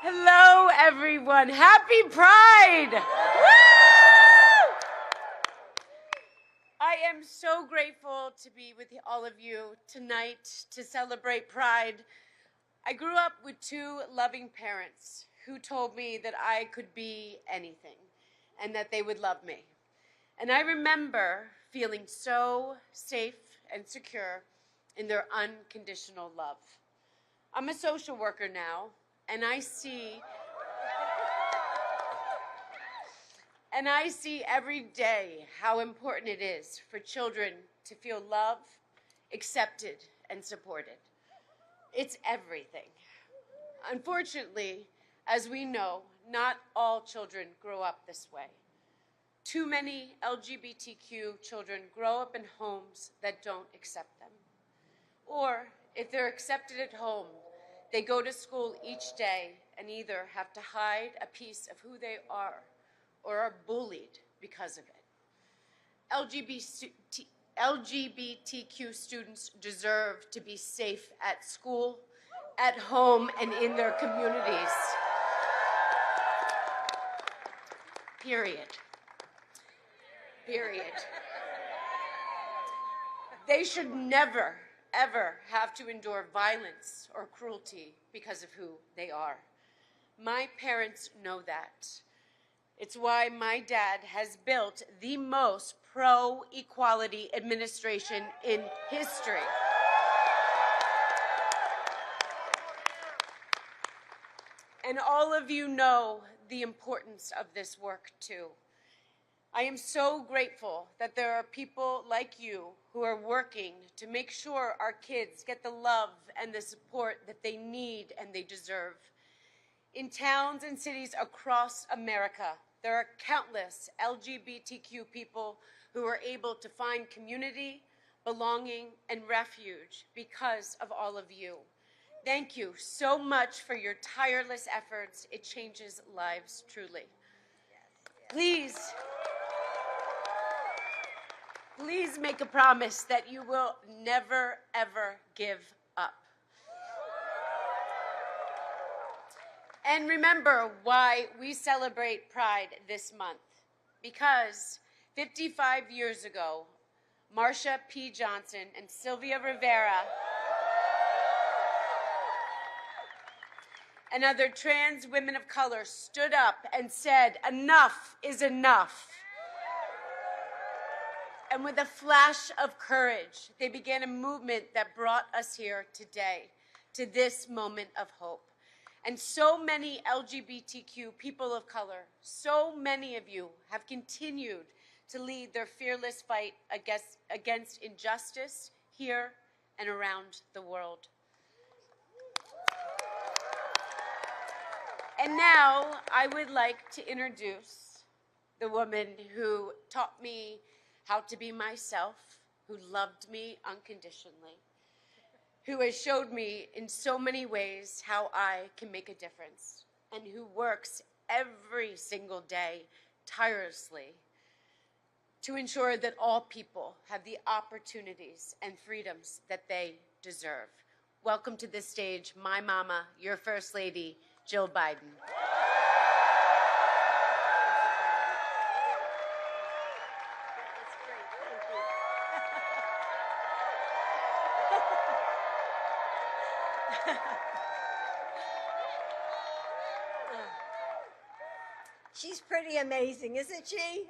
Hello, everyone. Happy Pride! Woo! I am so grateful to be with all of you tonight to celebrate Pride. I grew up with two loving parents who told me that I could be anything and that they would love me. And I remember feeling so safe and secure in their unconditional love. I'm a social worker now, and I see every day how important it is for children to feel loved, accepted, and supported. It's everything. Unfortunately, as we know, not all children grow up this way. Too many LGBTQ children grow up in homes that don't accept them. Or if they're accepted at home, they go to school each day and either have to hide a piece of who they are or are bullied because of it. LGBTQ students deserve to be safe at school, at home, and in their communities. Period. They should never, ever have to endure violence or cruelty because of who they are. My parents know that. It's why my dad has built the most pro-equality administration in history. And all of you know the importance of this work too. I am so grateful that there are people like you who are working to make sure our kids get the love and the support that they need and they deserve. In towns and cities across America, there are countless LGBTQ people who are able to find community, belonging, and refuge because of all of you. Thank you so much for your tireless efforts. It changes lives, truly. Please make a promise that you will never, ever give up. And remember why we celebrate Pride this month. Because 55 years ago, Marsha P. Johnson and Sylvia Rivera and other trans women of color stood up and said, "Enough is enough." And with a flash of courage, they began a movement that brought us here today, to this moment of hope. And so many LGBTQ people of color, so many of you have continued to lead their fearless fight against injustice here and around the world. And now I would like to introduce the woman who taught me how to be myself, who loved me unconditionally, who has showed me in so many ways how I can make a difference, and who works every single day tirelessly to ensure that all people have the opportunities and freedoms that they deserve. Welcome to this stage, my mama, your First Lady, Jill Biden. She's pretty amazing, isn't she?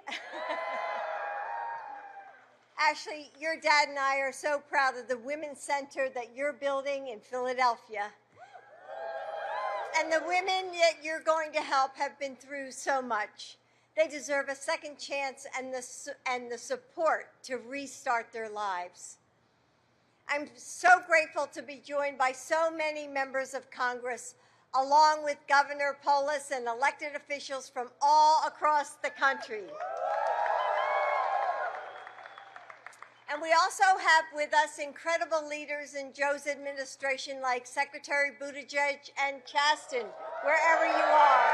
Ashley, your dad and I are so proud of the Women's Center that you're building in Philadelphia. And the women that you're going to help have been through so much. They deserve a second chance and the support to restart their lives. I'm so grateful to be joined by so many members of Congress, along with Governor Polis and elected officials from all across the country. And we also have with us incredible leaders in Joe's administration like Secretary Buttigieg and Chaston, wherever you are.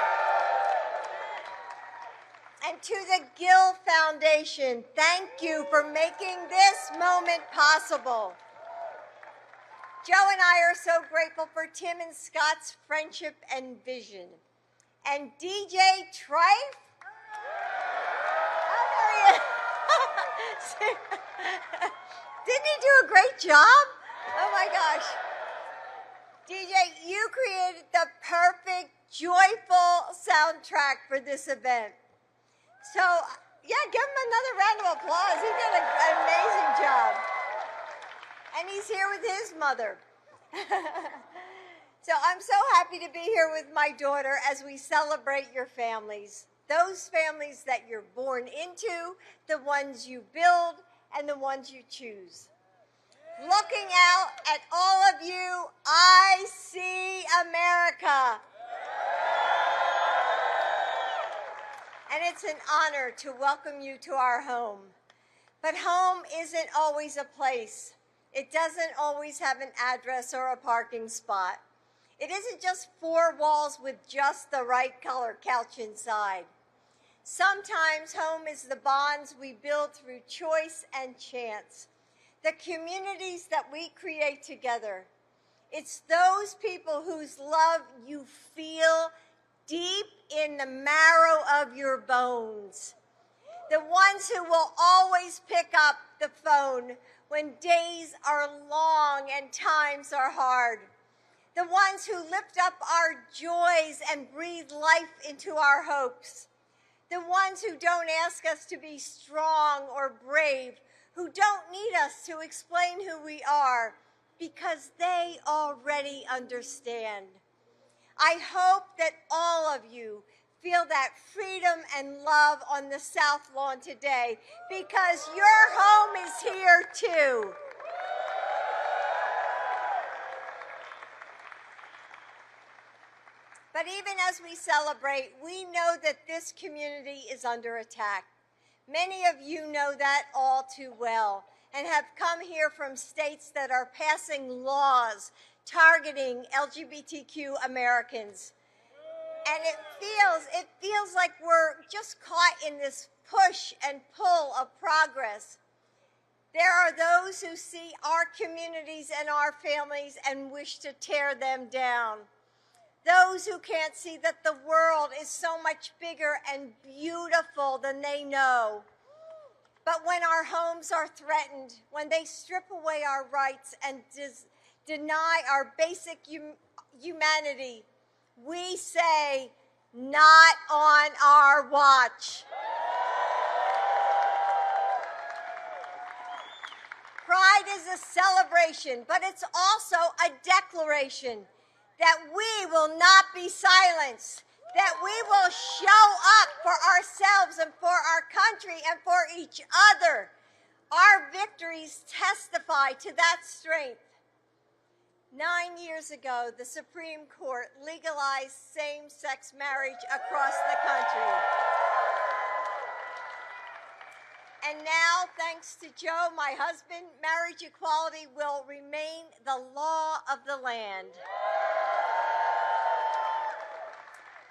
And to the Gill Foundation, thank you for making this moment possible. Joe and I are so grateful for Tim and Scott's friendship and vision. And DJ Trife? Oh, there he is. Didn't he do a great job? Oh my gosh. DJ, you created the perfect, joyful soundtrack for this event. So, yeah, give him another round of applause. He did an amazing job. And he's here with his mother. So I'm so happy to be here with my daughter as we celebrate your families. Those families that you're born into, the ones you build, and the ones you choose. Looking out at all of you, I see America. And it's an honor to welcome you to our home. But home isn't always a place. It doesn't always have an address or a parking spot. It isn't just four walls with just the right color couch inside. Sometimes home is the bonds we build through choice and chance, the communities that we create together. It's those people whose love you feel deep in the marrow of your bones. The ones who will always pick up the phone when days are long and times are hard. The ones who lift up our joys and breathe life into our hopes. The ones who don't ask us to be strong or brave, who don't need us to explain who we are, because they already understand. I hope that all of you feel that freedom and love on the South Lawn today, because your home is here too. But even as we celebrate, we know that this community is under attack. Many of you know that all too well and have come here from states that are passing laws targeting LGBTQ Americans. And it feels like we're just caught in this push and pull of progress. There are those who see our communities and our families and wish to tear them down. Those who can't see that the world is so much bigger and beautiful than they know. But when our homes are threatened, when they strip away our rights and deny our basic humanity, we say, not on our watch. Pride is a celebration, but it's also a declaration that we will not be silenced, that we will show up for ourselves and for our country and for each other. Our victories testify to that strength. 9 years ago, the Supreme Court legalized same-sex marriage across the country. And now, thanks to Joe, my husband, marriage equality will remain the law of the land.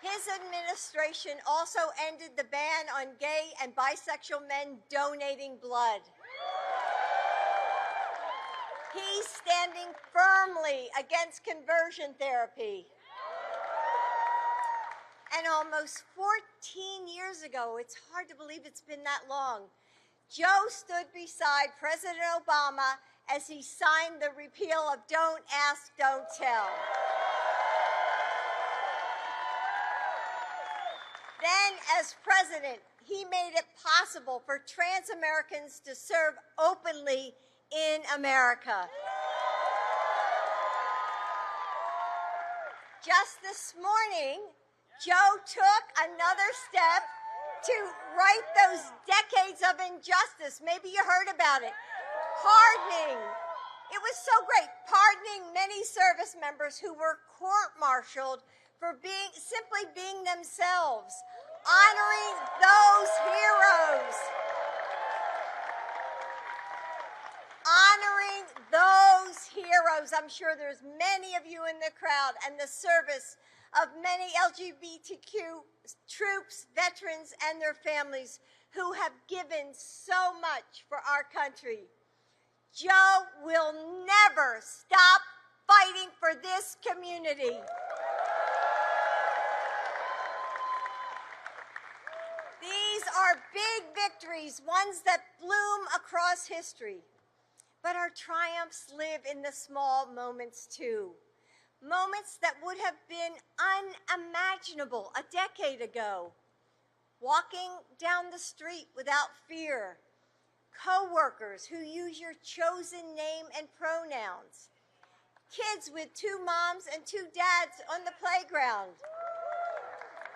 His administration also ended the ban on gay and bisexual men donating blood. He's standing firmly against conversion therapy. And almost 14 years ago, it's hard to believe it's been that long, Joe stood beside President Obama as he signed the repeal of Don't Ask, Don't Tell. Then, as president, he made it possible for trans Americans to serve openly in America. Just this morning, Joe took another step to right those decades of injustice. Maybe you heard about it. Pardoning. It was so great. Pardoning many service members who were court-martialed for simply being themselves. Honoring those heroes. Honoring those heroes. I'm sure there's many of you in the crowd, and the service of many LGBTQ troops, veterans, and their families who have given so much for our country. Joe will never stop this community. These are big victories, ones that bloom across history. But our triumphs live in the small moments too. Moments that would have been unimaginable a decade ago. Walking down the street without fear. Co-workers who use your chosen name and pronouns. Kids with 2 moms and 2 dads on the playground.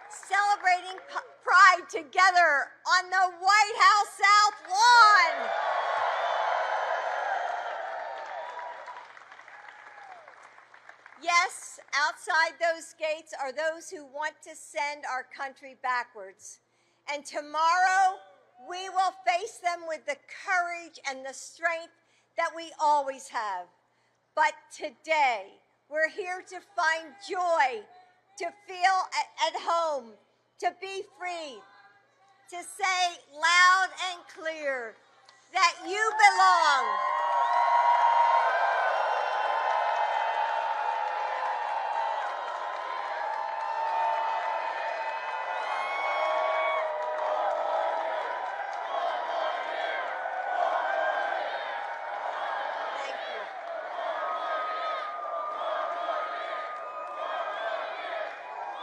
Celebrating Pride together on the White House South Lawn. Yes, outside those gates are those who want to send our country backwards. And tomorrow, we will face them with the courage and the strength that we always have. But today, we're here to find joy, to feel at home, to be free, to say loud and clear that you belong.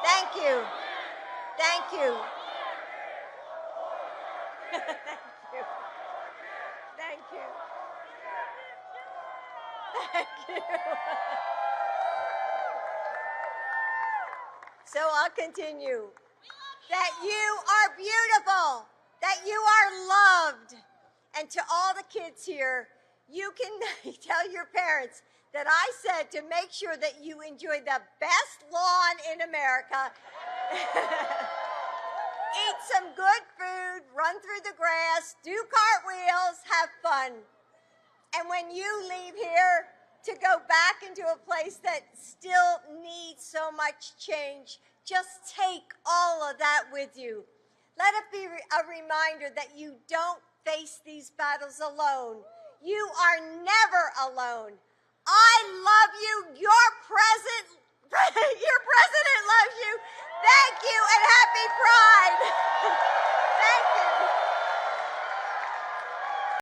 Thank you. Thank you. Thank you. Thank you. Thank you. So I'll continue. That you are beautiful. That you are loved. And to all the kids here, you can tell your parents that I said to make sure that you enjoy the best lawn in America. Eat some good food, run through the grass, do cartwheels, have fun. And when you leave here to go back into a place that still needs so much change, just take all of that with you. Let it be a reminder that you don't face these battles alone. You are never alone. I love you